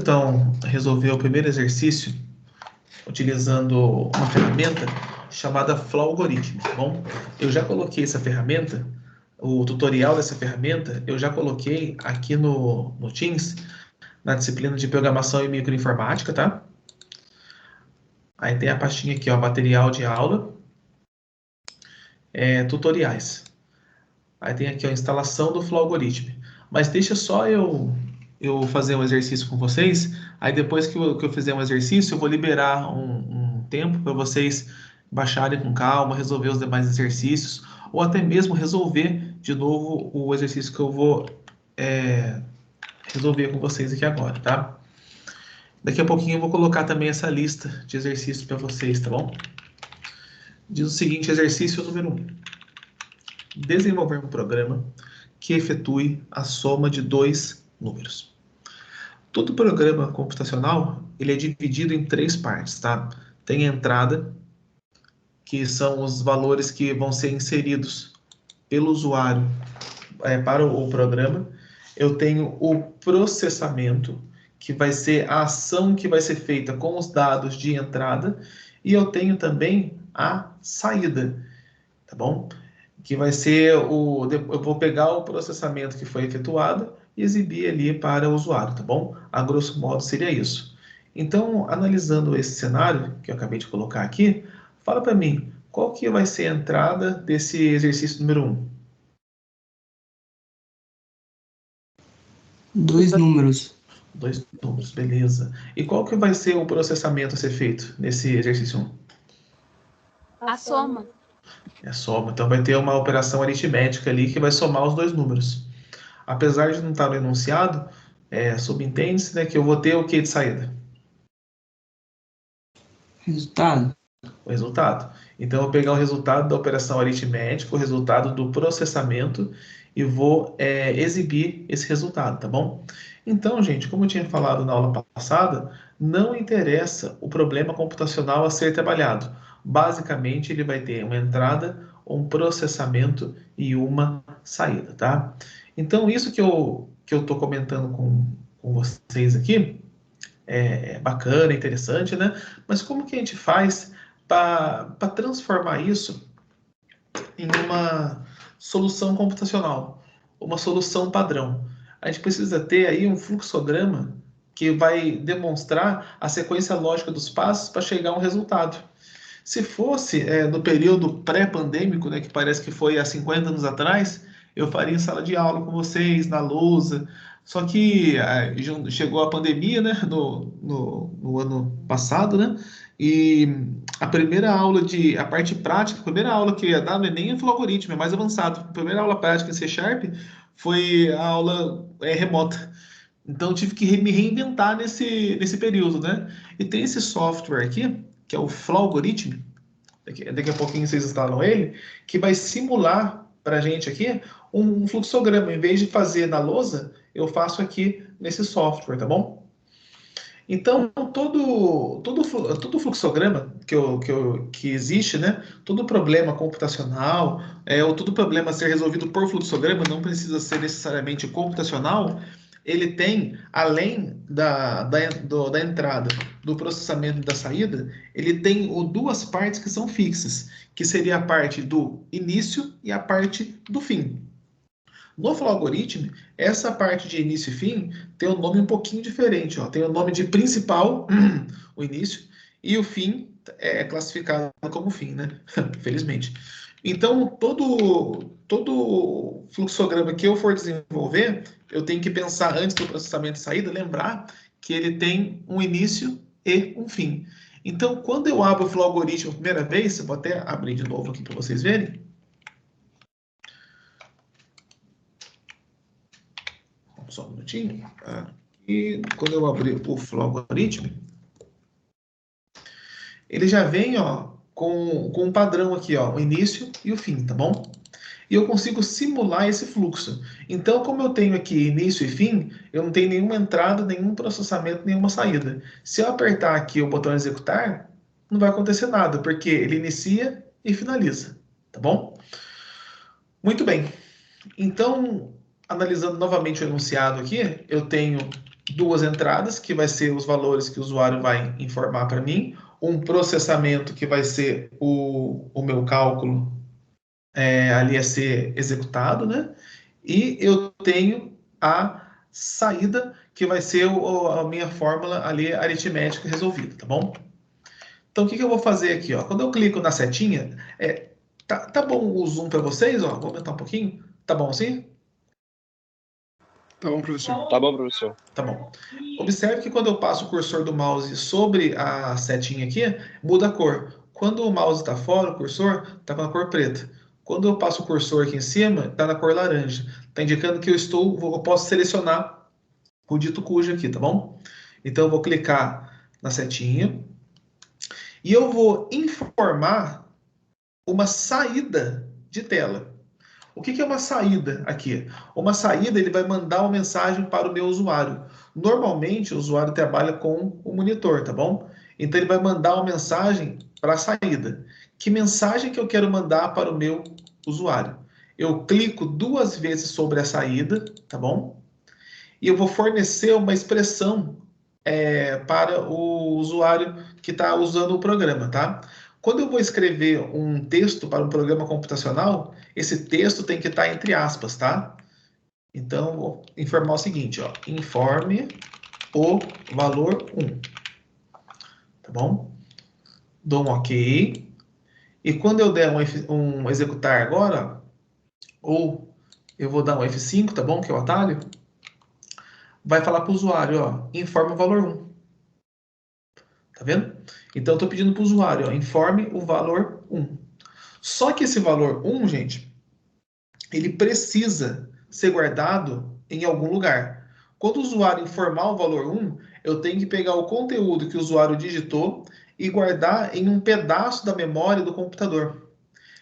então resolver o primeiro exercício utilizando uma ferramenta chamada Flow Algorithm, tá bom? Eu já coloquei essa ferramenta, o tutorial dessa ferramenta, eu já coloquei aqui no Teams, na disciplina de Programação e Microinformática, tá? Aí tem a pastinha aqui, ó, material de aula, tutoriais. Aí tem aqui a instalação do Flow Algorithm. Mas deixa só eu fazer um exercício com vocês. Aí depois que eu fizer um exercício, eu vou liberar um tempo para vocês baixarem com calma, resolver os demais exercícios, ou até mesmo resolver de novo o exercício que eu vou resolver com vocês aqui agora, tá? Daqui a pouquinho eu vou colocar também essa lista de exercícios para vocês, tá bom? Diz o seguinte, exercício número 1. Desenvolver um programa que efetue a soma de dois números. Todo programa computacional ele é dividido em três partes, tá? Tem a entrada, que são os valores que vão ser inseridos pelo usuário para o programa. Eu tenho o processamento, que vai ser a ação que vai ser feita com os dados de entrada, e eu tenho também a saída, tá bom? Que vai ser eu vou pegar o processamento que foi efetuado e exibir ali para o usuário, tá bom? A grosso modo seria isso. Então, analisando esse cenário que eu acabei de colocar aqui, fala para mim, qual que vai ser a entrada desse exercício número 1? Dois números. Dois números, beleza. E qual que vai ser o processamento a ser feito nesse exercício 1? A soma. É a soma. Então vai ter uma operação aritmética ali que vai somar os dois números. Apesar de não estar no enunciado, subentende-se, né, que eu vou ter o que de saída? Resultado. O resultado. Então eu vou pegar o resultado da operação aritmética, o resultado do processamento e vou exibir esse resultado, tá bom? Então, gente, como eu tinha falado na aula passada, não interessa o problema computacional a ser trabalhado. Basicamente, ele vai ter uma entrada, um processamento e uma saída, tá? Então, isso que eu estou comentando com vocês aqui é bacana, interessante, né? Mas como que a gente faz para transformar isso em uma solução computacional, uma solução padrão? A gente precisa ter aí um fluxograma que vai demonstrar a sequência lógica dos passos para chegar a um resultado. Se fosse no período pré-pandêmico, né, que parece que foi há 50 anos atrás, eu faria em sala de aula com vocês, na lousa. Só que chegou a pandemia, né, no ano passado, né, e a parte prática, a primeira aula que eu ia dar não é nem o algoritmo, é mais avançado. A primeira aula prática em C Sharp foi a aula remota. Então, eu tive que me reinventar nesse período, né? E tem esse software aqui, que é o Flow Algorithm, daqui a pouquinho vocês instalam ele, que vai simular para a gente aqui um fluxograma. Em vez de fazer na lousa, eu faço aqui nesse software, tá bom? Então, todo fluxograma que existe, né? Todo problema computacional, ou todo problema a ser resolvido por fluxograma, não precisa ser necessariamente computacional, ele tem, além da entrada, do processamento e da saída, ele tem duas partes que são fixas, que seria a parte do início e a parte do fim. No Flow Algorithm, essa parte de início e fim tem um nome um pouquinho diferente. Ó. Tem o nome de principal, o início, e o fim é classificado como fim, né? Felizmente. Então, todo fluxograma que eu for desenvolver, eu tenho que pensar antes do processamento e saída, lembrar que ele tem um início e um fim. Então, quando eu abro o Flow Algorithm a primeira vez, eu vou até abrir de novo aqui para vocês verem. Só um minutinho. E quando eu abrir o Flow Algorithm, ele já vem com um padrão aqui, o início e o fim, tá bom? E eu consigo simular esse fluxo. Então, como eu tenho aqui início e fim, eu não tenho nenhuma entrada, nenhum processamento, nenhuma saída. Se eu apertar aqui o botão executar, não vai acontecer nada, porque ele inicia e finaliza, tá bom? Muito bem. Então, analisando novamente o enunciado aqui, eu tenho duas entradas, que vai ser os valores que o usuário vai informar para mim, um processamento, que vai ser o meu cálculo ali a ser executado, né? E eu tenho a saída, que vai ser a minha fórmula ali aritmética resolvida, tá bom? Então, o que eu vou fazer aqui, ó? Quando eu clico na setinha, tá bom o zoom para vocês, ó? Vou aumentar um pouquinho. Tá bom assim? Tá bom, professor. Tá bom, professor. Tá bom. Observe que quando eu passo o cursor do mouse sobre a setinha aqui, muda a cor. Quando o mouse está fora, o cursor está com a cor preta. Quando eu passo o cursor aqui em cima, está na cor laranja. Está indicando que eu posso selecionar o dito cujo aqui, tá bom? Então, eu vou clicar na setinha e eu vou informar uma saída de tela. O que é uma saída aqui? Uma saída, ele vai mandar uma mensagem para o meu usuário. Normalmente, o usuário trabalha com o monitor, tá bom? Então, ele vai mandar uma mensagem para a saída. Que mensagem que eu quero mandar para o meu usuário? Eu clico duas vezes sobre a saída, tá bom? E eu vou fornecer uma expressão para o usuário que está usando o programa, tá? Quando eu vou escrever um texto para um programa computacional, esse texto tem que estar entre aspas, tá? Então, vou informar o seguinte, ó, informe o valor 1. Tá bom? Dou um OK. E quando eu der um executar agora, ou eu vou dar um F5, tá bom? Que é o atalho. Vai falar para o usuário, ó, informe o valor 1. Tá vendo? Então, eu estou pedindo para o usuário, ó, informe o valor 1. Só que esse valor 1, gente, ele precisa ser guardado em algum lugar. Quando o usuário informar o valor 1, eu tenho que pegar o conteúdo que o usuário digitou e guardar em um pedaço da memória do computador.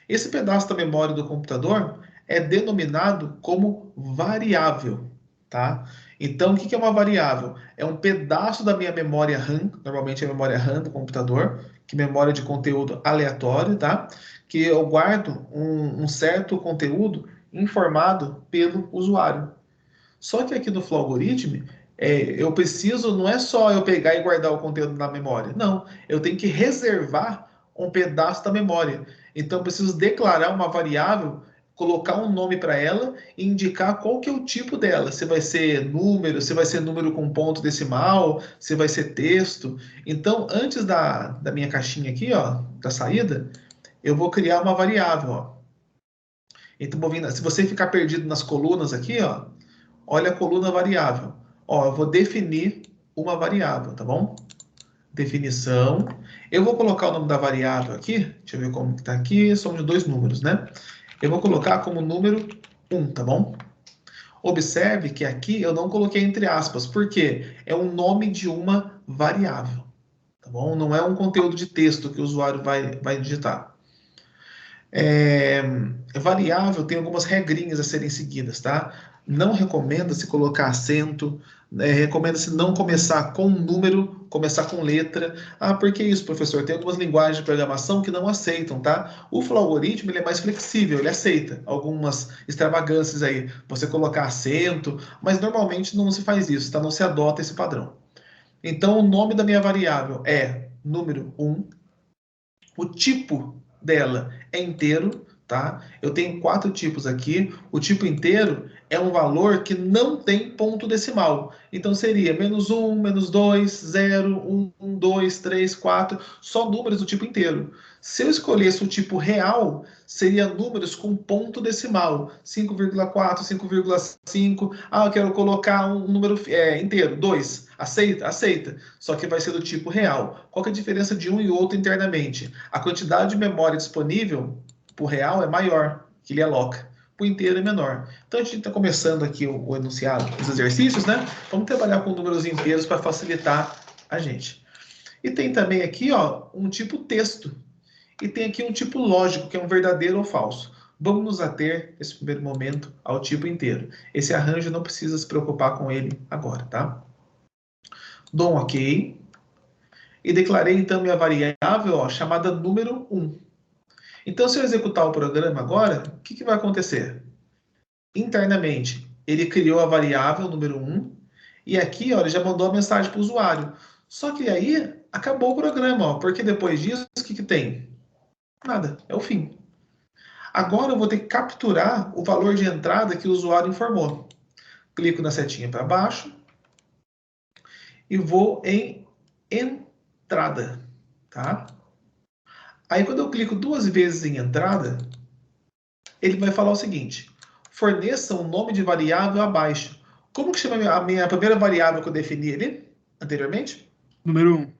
Esse pedaço da memória do computador é denominado como variável, tá? Então, o que é uma variável? É um pedaço da minha memória RAM, normalmente é a memória RAM do computador, que é memória de conteúdo aleatório, tá? Que eu guardo um certo conteúdo informado pelo usuário. Só que aqui no Flow Algorithm, eu preciso, não é só eu pegar e guardar o conteúdo na memória. Não, eu tenho que reservar um pedaço da memória. Então, eu preciso declarar uma variável, colocar um nome para ela e indicar qual que é o tipo dela. Se vai ser número, se vai ser número com ponto decimal, se vai ser texto. Então, antes da minha caixinha aqui, ó, da saída, eu vou criar uma variável, ó. Então, se você ficar perdido nas colunas aqui, ó, olha a coluna variável. Ó, eu vou definir uma variável, tá bom? Definição. Eu vou colocar o nome da variável aqui. Deixa eu ver como está aqui. São de 2 números, né? Eu vou colocar como número 1, tá bom? Observe que aqui eu não coloquei entre aspas, porque é o nome de uma variável, tá bom? Não é um conteúdo de texto que o usuário vai digitar. Variável tem algumas regrinhas a serem seguidas, tá? Não recomenda-se colocar acento, recomenda-se não começar com número, começar com letra. Ah, por que isso, professor? Tem algumas linguagens de programação que não aceitam, tá? O Flow Algorithm, ele é mais flexível, ele aceita algumas extravagâncias aí, você colocar acento, mas normalmente não se faz isso, tá? Não se adota esse padrão. Então, o nome da minha variável é número 1, o tipo dela é inteiro, tá? Eu tenho 4 tipos aqui. O tipo inteiro é um valor que não tem ponto decimal. Então seria -1, -2, 0, 1, 2, 3, 4, só números do tipo inteiro. Se eu escolhesse o tipo real, seria números com ponto decimal, 5,4, 5,5. Ah, eu quero colocar um número inteiro, 2. Aceita? Aceita. Só que vai ser do tipo real. Qual que é a diferença de um e outro internamente? A quantidade de memória disponível para o real é maior, que ele aloca. Para o inteiro é menor. Então, a gente está começando aqui o enunciado, os exercícios, né? Vamos trabalhar com números inteiros para facilitar a gente. E tem também aqui, ó, um tipo texto. E tem aqui um tipo lógico, que é um verdadeiro ou falso. Vamos nos ater, nesse primeiro momento, ao tipo inteiro. Esse arranjo não precisa se preocupar com ele agora, tá? Dou um OK. E declarei, então, minha variável, ó, chamada número 1. Então, se eu executar o programa agora, o que vai acontecer? Internamente, ele criou a variável número 1 E aqui, ó, ele já mandou a mensagem para o usuário. Só que aí, acabou o programa, ó, porque depois disso, o que tem? Nada, é o fim. Agora eu vou ter que capturar o valor de entrada que o usuário informou. Clico na setinha para baixo e vou em entrada, tá? Aí quando eu clico 2 vezes em entrada, ele vai falar o seguinte: forneça um nome de variável abaixo. Como que chama a minha primeira variável que eu defini ali anteriormente? Número 1.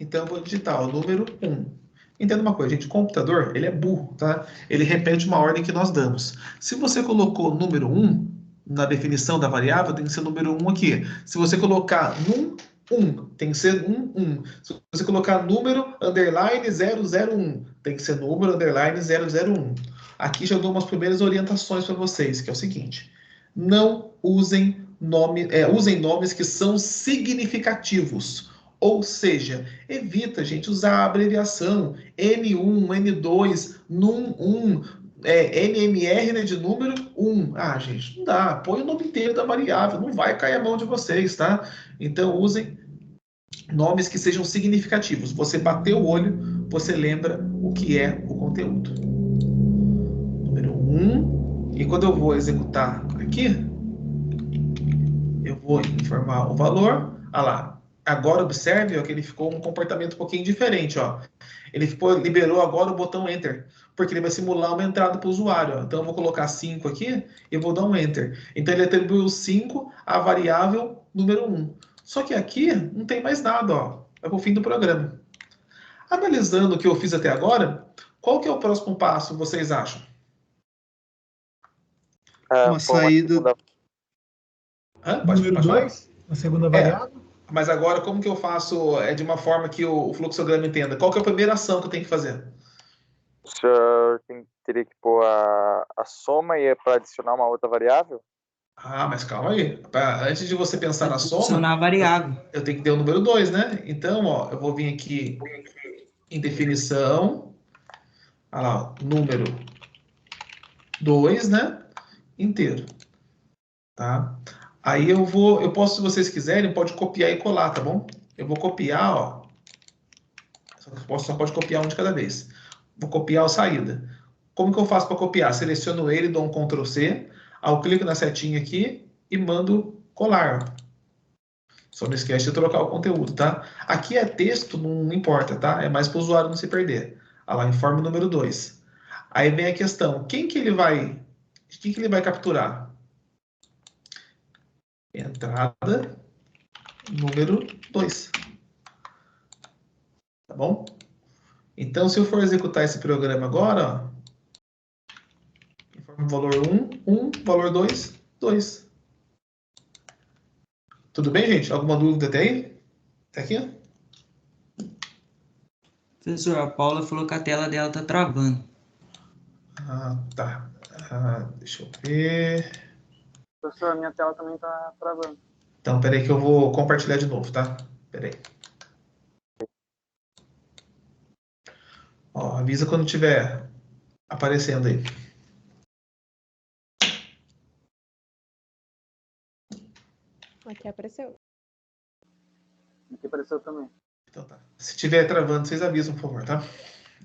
Então eu vou digitar o número 1. Entenda uma coisa, gente, o computador, ele é burro, tá? Ele repete uma ordem que nós damos. Se você colocou número 1 na definição da variável, tem que ser número 1 aqui. Se você colocar num 1, tem que ser 1. Se você colocar número underline 001, tem que ser número underline 001. Aqui já dou umas primeiras orientações para vocês, que é o seguinte: não usem usem nomes que são significativos. Ou seja, evita, gente, usar a abreviação N1, N2, NUM1, NMR, né, de número 1. Ah, gente, não dá. Põe o nome inteiro da variável, não vai cair a mão de vocês, tá? Então, usem nomes que sejam significativos. Você bateu o olho, você lembra o que é o conteúdo. Número 1. E quando eu vou executar aqui, eu vou informar o valor. Ah lá. Agora observe, ó, que ele ficou um comportamento um pouquinho diferente, ó. Ele liberou agora o botão Enter, porque ele vai simular uma entrada para o usuário, ó. Então eu vou colocar 5 aqui e vou dar um Enter. Então ele atribuiu 5 à variável número 1. Só que aqui não tem mais nada, ó. É para o fim do programa. Analisando o que eu fiz até agora, qual que é o próximo passo, vocês acham? Uma saída. Número 2, a segunda variável. Mas agora, como que eu faço de uma forma que o fluxograma entenda? Qual que é a primeira ação que eu tenho que fazer? O senhor teria que pôr a soma e para adicionar uma outra variável? Ah, mas calma aí. Antes de você pensar na soma, Adicionar a variável. eu tenho que ter o número 2, né? Então, ó, eu vou vir aqui em definição. Olha lá, ó, número 2, né? Inteiro. Tá? Aí eu posso, se vocês quiserem, pode copiar e colar, tá bom? Eu vou copiar, ó. Só pode copiar um de cada vez. Vou copiar a saída. Como que eu faço para copiar? Seleciono ele, dou um Ctrl C, aí eu clico na setinha aqui e mando colar. Só não esquece de trocar o conteúdo, tá? Aqui é texto, não importa, tá? É mais para o usuário não se perder. Olha lá, informe número 2. Aí vem a questão, quem que ele vai capturar? Entrada número 2. Tá bom? Então, se eu for executar esse programa agora, ó, informa o valor 1, valor 2, 2. Tudo bem, gente? Alguma dúvida até aí? Até aqui? Professor, a Paula falou que a tela dela tá travando. Ah, tá. Deixa eu ver. Professor, minha tela também está travando. Então, peraí que eu vou compartilhar de novo, tá? Peraí. Ó, avisa quando tiver aparecendo aí. Aqui apareceu. Aqui apareceu também. Então tá. Se tiver travando, vocês avisam, por favor, tá?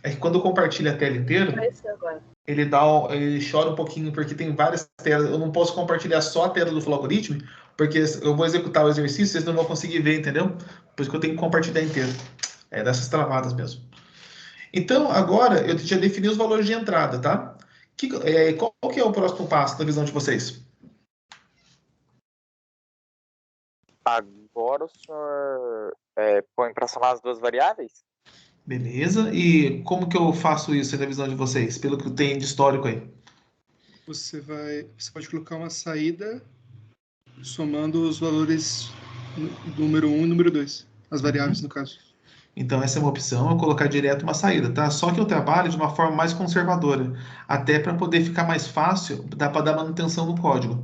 É que quando compartilha a tela inteira, Apareceu agora. ele chora um pouquinho, porque tem várias telas. Eu não posso compartilhar só a tela do Flow Algorithm, porque eu vou executar o exercício, vocês não vão conseguir ver, entendeu? Por isso que eu tenho que compartilhar inteiro. É dessas travadas mesmo. Então, agora, eu já defini os valores de entrada, tá? Qual que é o próximo passo da visão de vocês? Agora o senhor põe para somar as duas variáveis? Beleza. E como que eu faço isso na visão de vocês? Pelo que tem de histórico aí. Você pode colocar uma saída somando os valores do número 1 e número 2. As variáveis, no caso. Então, essa é uma opção, eu colocar direto uma saída, tá? Só que eu trabalho de uma forma mais conservadora, até para poder ficar mais fácil, dá para dar manutenção no código.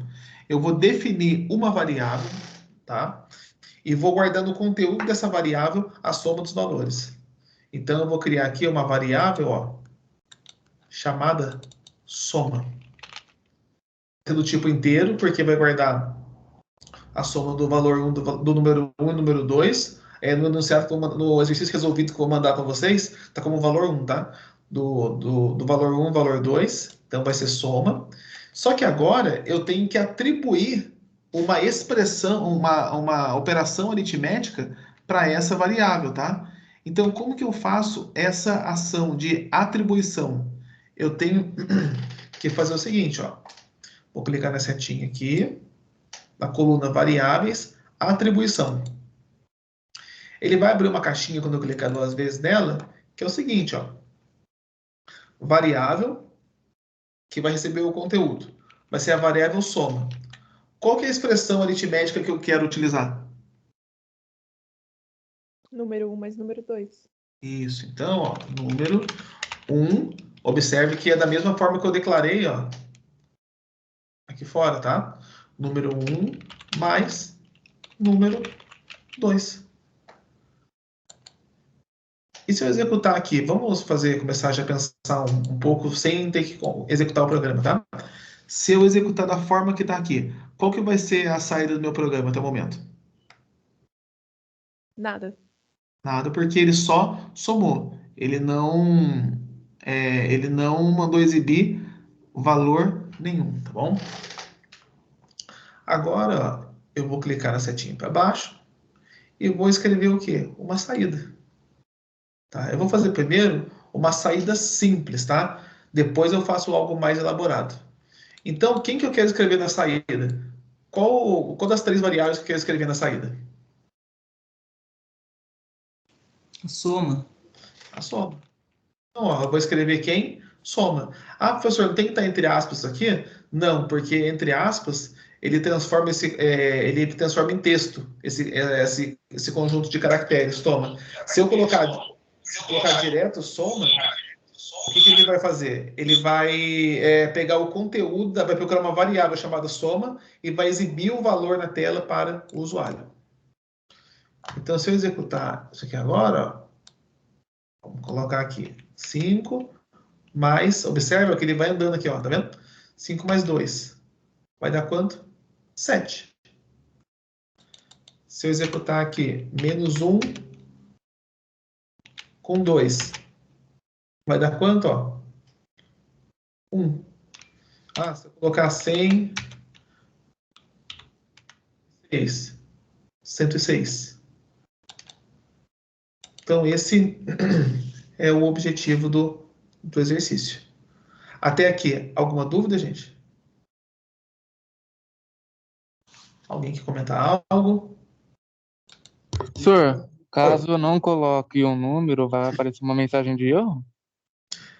Eu vou definir uma variável, tá? E vou guardar no conteúdo dessa variável a soma dos valores. Então, eu vou criar aqui uma variável, ó, chamada soma. Do tipo inteiro, porque vai guardar a soma do valor 1 do número 1 e número 2. No enunciado, no exercício resolvido que eu vou mandar para vocês, está como valor 1, tá? Do valor 1 valor 2, então vai ser soma. Só que agora eu tenho que atribuir uma expressão, uma operação aritmética para essa variável, tá? Então, como que eu faço essa ação de atribuição? Eu tenho que fazer o seguinte, ó. Vou clicar na setinha aqui, na coluna variáveis, atribuição. Ele vai abrir uma caixinha quando eu clicar 2 vezes nela, que é o seguinte, ó. Variável que vai receber o conteúdo. Vai ser a variável soma. Qual que é a expressão aritmética que eu quero utilizar? Número 1 mais número 2. Isso, então, ó, número 1, observe que é da mesma forma que eu declarei, ó, aqui fora, tá? Número 1 mais número 2. E se eu executar aqui, vamos começar já a pensar um pouco sem ter que executar o programa, tá? Se eu executar da forma que está aqui, qual que vai ser a saída do meu programa até o momento? Nada. Nada, porque ele só somou. Ele não mandou exibir valor nenhum, tá bom? Agora, ó, eu vou clicar na setinha para baixo e vou escrever o quê? Uma saída. Tá? Eu vou fazer primeiro uma saída simples, tá? Depois eu faço algo mais elaborado. Então, quem que eu quero escrever na saída? Qual das 3 variáveis que eu quero escrever na saída? A soma. A soma. Então, ó, eu vou escrever quem? Soma. Ah, professor, não tem que estar entre aspas aqui? Não, porque entre aspas ele transforma em texto esse conjunto de caracteres. Toma. Se eu colocar direto soma, o que ele vai fazer? Ele vai pegar o conteúdo, vai procurar uma variável chamada soma e vai exibir o valor na tela para o usuário. Então, se eu executar isso aqui agora, ó, vamos colocar aqui 5 mais, observa que ele vai andando aqui, ó, tá vendo? 5 mais 2 vai dar quanto? 7. Se eu executar aqui menos 1 com 2, vai dar quanto? Ó? 1. Ah, se eu colocar 100, 106. Então, esse é o objetivo do exercício. Até aqui, alguma dúvida, gente? Alguém que comentar algo? Senhor, caso eu não coloque um número, vai aparecer uma mensagem de erro?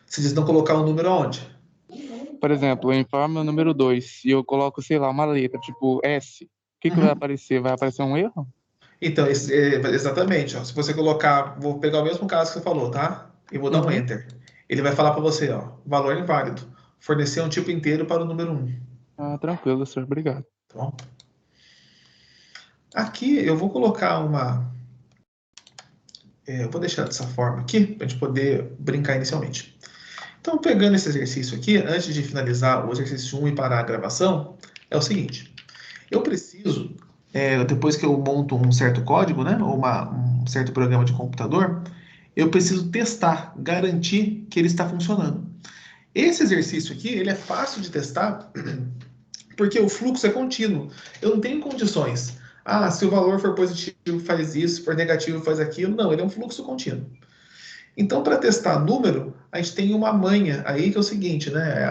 Se diz não colocar o número aonde? Por exemplo, eu informo o número 2 e eu coloco, sei lá, uma letra, tipo S. O que vai aparecer? Vai aparecer um erro? Então, exatamente. Ó, se você colocar, vou pegar o mesmo caso que você falou, tá? E vou dar um Enter. Ele vai falar para você, ó, valor inválido. Fornecer um tipo inteiro para o número 1. Ah, tranquilo, senhor. Obrigado. Tá bom? Aqui eu vou colocar uma... eu vou deixar dessa forma aqui, para a gente poder brincar inicialmente. Então, pegando esse exercício aqui, antes de finalizar o exercício 1 e parar a gravação, é o seguinte. Eu preciso, depois que eu monto um certo código, né, ou um certo programa de computador, eu preciso testar, garantir que ele está funcionando. Esse exercício aqui, ele é fácil de testar, porque o fluxo é contínuo. Eu não tenho condições. Ah, se o valor for positivo, faz isso, se for negativo, faz aquilo. Não, ele é um fluxo contínuo. Então, para testar número, a gente tem uma manha aí que é o seguinte, né?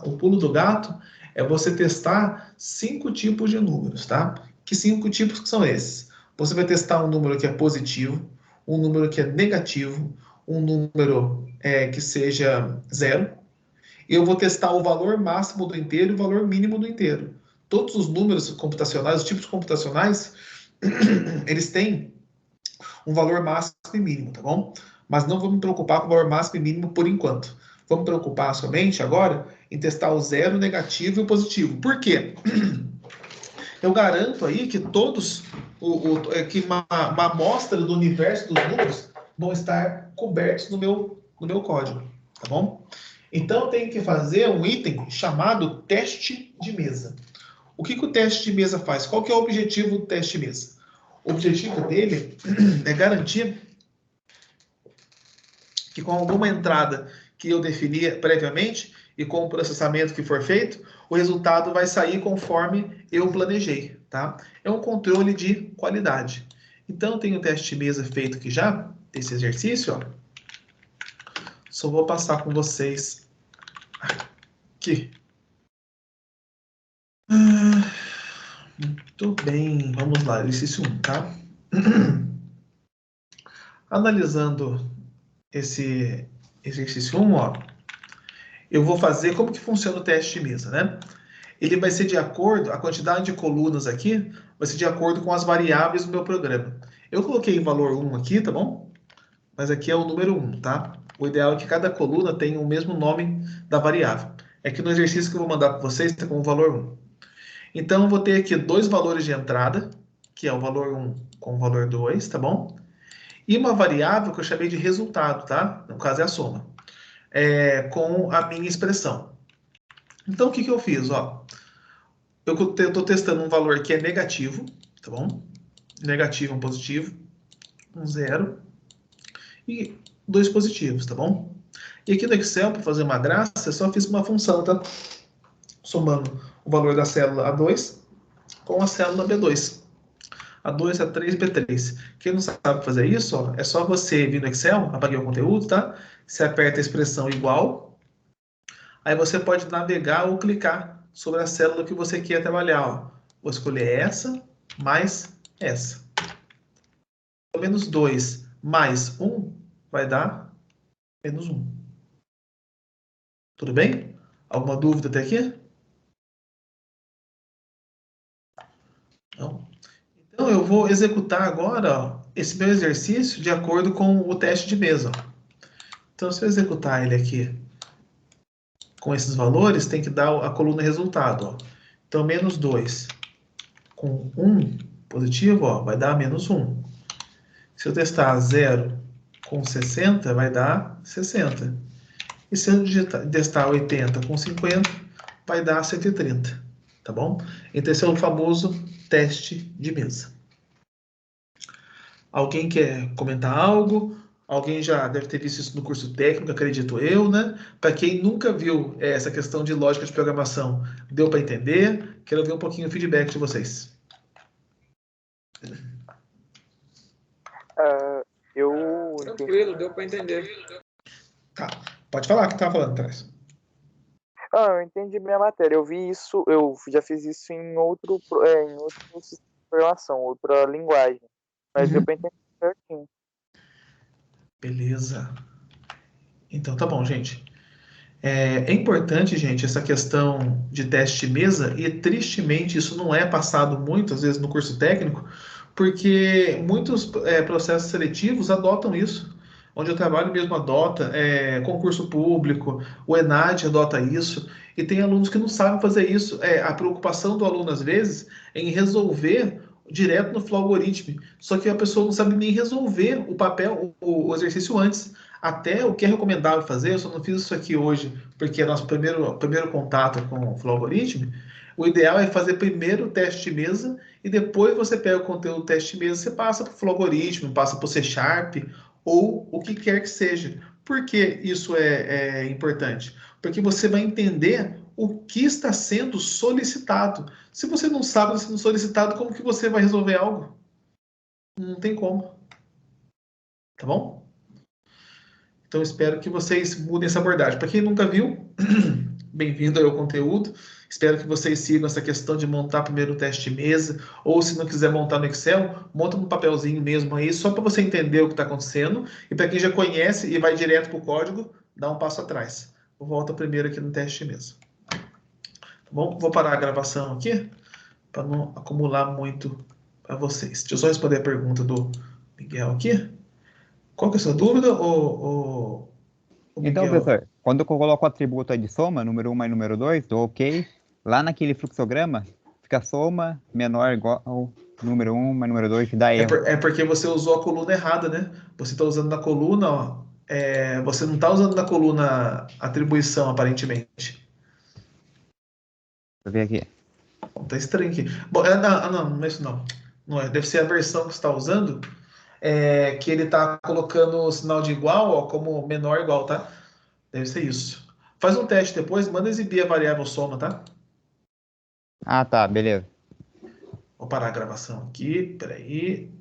O pulo do gato é você testar 5 tipos de números, tá? Que 5 tipos que são esses? Você vai testar um número que é positivo, um número que é negativo, um número que seja 0, e eu vou testar o valor máximo do inteiro e o valor mínimo do inteiro. Todos os números computacionais, os tipos computacionais, eles têm um valor máximo e mínimo, tá bom? Mas não vou me preocupar com o valor máximo e mínimo por enquanto. Vamos me preocupar somente agora em testar o 0, o negativo e o positivo. Por quê? Eu garanto aí que todos, que uma amostra do universo dos números vão estar cobertos no meu código, tá bom? Então, eu tenho que fazer um item chamado teste de mesa. O que o teste de mesa faz? Qual que é o objetivo do teste de mesa? O objetivo dele é garantir que com alguma entrada que eu definia previamente e com o processamento que for feito, o resultado vai sair conforme eu planejei, tá? É um controle de qualidade. Então, tem o teste de mesa feito aqui já, esse exercício, ó. Só vou passar com vocês aqui. Muito bem, vamos lá, exercício 1, tá? Analisando esse exercício 1, ó, eu vou fazer como que funciona o teste de mesa, né? Ele vai ser de acordo, a quantidade de colunas aqui vai ser de acordo com as variáveis do meu programa. Eu coloquei valor 1 aqui, tá bom? Mas aqui é o número 1, tá? O ideal é que cada coluna tenha o mesmo nome da variável. É que no exercício que eu vou mandar para vocês está com o valor 1. Então, eu vou ter aqui dois valores de entrada, que é o valor 1 com o valor 2, tá bom? E uma variável que eu chamei de resultado, tá? No caso é a soma. Com a minha expressão. Então, o que eu fiz? Ó, eu estou testando um valor que é negativo, tá bom? Negativo, um positivo, um zero e dois positivos, tá bom? E aqui no Excel, para fazer uma graça, eu só fiz uma função, tá? Somando o valor da célula A2 com a célula B2. A2, A3, B3. Quem não sabe fazer isso, ó, é só você vir no Excel, apaguei o conteúdo, tá? Você aperta a expressão igual, aí você pode navegar ou clicar sobre a célula que você quer trabalhar, ó. Vou escolher essa, mais essa. Menos 2 mais 1 vai dar menos 1. Tudo bem? Alguma dúvida até aqui? Não? Então, eu vou executar agora, ó, esse meu exercício de acordo com o teste de mesa. Ó. Então, se eu executar ele aqui com esses valores, tem que dar a coluna resultado. Ó. Então, menos 2 com 1 positivo, ó, vai dar menos 1. Se eu testar 0 com 60, vai dar 60. E se eu testar 80 com 50, vai dar 130. Tá bom? Então, esse é o famoso teste de mesa. Alguém quer comentar algo? Alguém já deve ter visto isso no curso técnico, acredito eu, né? Para quem nunca viu essa questão de lógica de programação, deu para entender? Quero ver um pouquinho o feedback de vocês. Tranquilo, deu para entender. Tá, pode falar o que estava falando atrás. Eu entendi minha matéria. Eu vi isso, eu já fiz isso em outro sistema de programação, outra linguagem. Mas deu para entender certinho. Beleza. Então tá bom, gente. É importante, gente, essa questão de teste de mesa, e tristemente isso não é passado muito, às vezes, no curso técnico, porque muitos processos seletivos adotam isso. Onde eu trabalho mesmo adota, concurso público, o ENAD adota isso, e tem alunos que não sabem fazer isso. A preocupação do aluno, às vezes, é em resolver direto no Flow Algorithm, só que a pessoa não sabe nem resolver o papel, o exercício antes. Até o que é recomendável fazer, eu só não fiz isso aqui hoje, porque é nosso primeiro contato com o Flow Algorithm. O ideal é fazer primeiro o teste de mesa e depois você pega o conteúdo do teste de mesa, você passa para o Flow Algorithm, passa para o C Sharp ou o que quer que seja. Por que isso é importante? Porque você vai entender o que está sendo solicitado. Se você não sabe o que está sendo solicitado, como que você vai resolver algo? Não tem como. Tá bom? Então, espero que vocês mudem essa abordagem. Para quem nunca viu, bem-vindo ao conteúdo. Espero que vocês sigam essa questão de montar primeiro o teste de mesa, ou se não quiser montar no Excel, monta no papelzinho mesmo aí, só para você entender o que está acontecendo. E para quem já conhece e vai direto para o código, dá um passo atrás. Volta primeiro aqui no teste de mesa. Tá bom? Vou parar a gravação aqui, para não acumular muito para vocês. Deixa eu só responder a pergunta do Miguel aqui. Qual que é a sua dúvida, Então, Miguel? professor, quando eu coloco o atributo aí de soma, número 1 mais número 2, dou OK, lá naquele fluxograma, fica soma menor igual ao número 1 mais número 2, que dá erro. É porque você usou a coluna errada, né? Você está usando na coluna, ó, você não está usando na coluna atribuição, aparentemente. Deixa eu ver aqui. Bom, tá estranho aqui. Bom, não é isso não. Não é. Deve ser a versão que você está usando, que ele está colocando o sinal de igual, ó, como menor igual, tá? Deve ser isso. Faz um teste depois, manda exibir a variável soma, tá? Ah, tá, beleza. Vou parar a gravação aqui, peraí.